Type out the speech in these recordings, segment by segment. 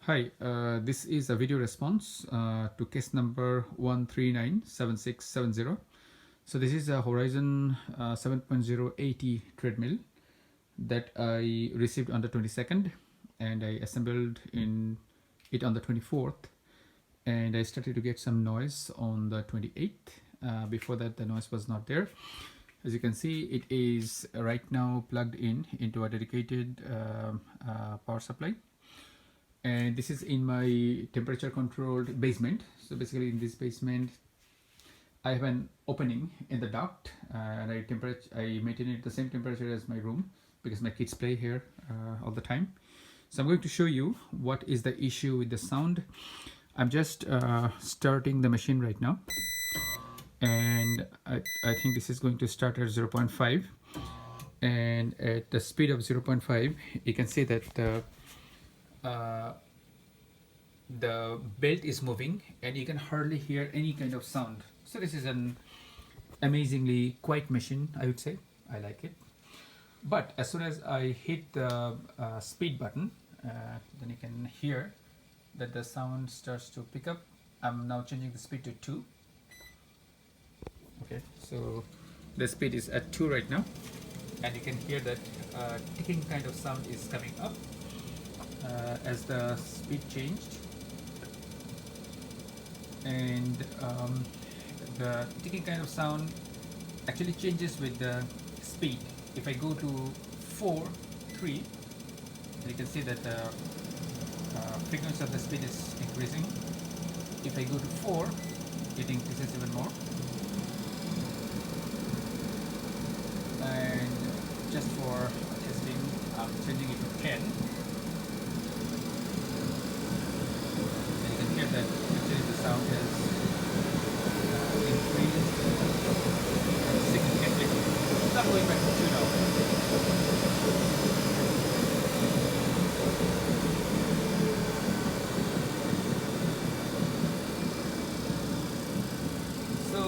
Hi, this is a video response to case number 1397670. So this is a Horizon 7.0 80 treadmill that I received on the 22nd, and I assembled it on the 24th, and I started to get some noise on the 28th. Before that, the noise was not there. As you can see, it is right now plugged into a dedicated power supply. And this is in my temperature controlled basement. So basically in this basement I have an opening in the duct, and I maintain it the same temperature as my room because my kids play here all the time. So I'm going to show you what is the issue with the sound. I'm just starting the machine right now, and I think this is going to start at 0.5, and at the speed of 0.5 you can see that the belt is moving and you can hardly hear any kind of sound. So this is an amazingly quiet machine, I would say. I like it. But as soon as I hit the speed button, then you can hear that the sound starts to pick up. I'm now changing the speed to 2. Okay, so the speed is at 2 right now, and you can hear that ticking kind of sound is coming up as the speed changed. And the ticking kind of sound actually changes with the speed. If I go to 4, 3, you can see that the frequency of the speed is increasing. If I go to 4, it increases even more. And just for testing, I'm changing it to 10. And you can hear that actually the sound has increased significantly. I'm going back to 2 now. So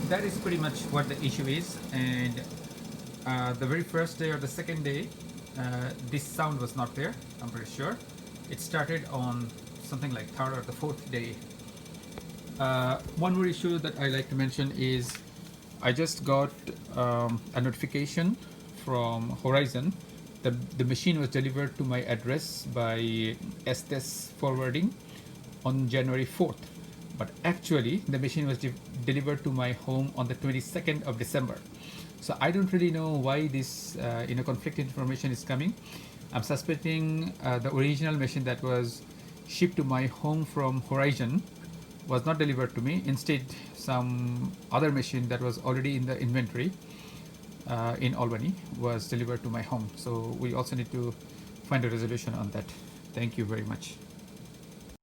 that is pretty much what the issue is. And the very first day or the second day, this sound was not there, I'm pretty sure. It started on something like third or the fourth day. One more issue that I like to mention is I just got a notification from Horizon that the machine was delivered to my address by Estes Forwarding on January 4th. But actually, the machine was delivered to my home on the 22nd of December. So I don't really know why this conflicting information is coming. I'm suspecting the original machine that was shipped to my home from Horizon was not delivered to me. Instead, some other machine that was already in the inventory in Albany was delivered to my home. So we also need to find a resolution on that. Thank you very much.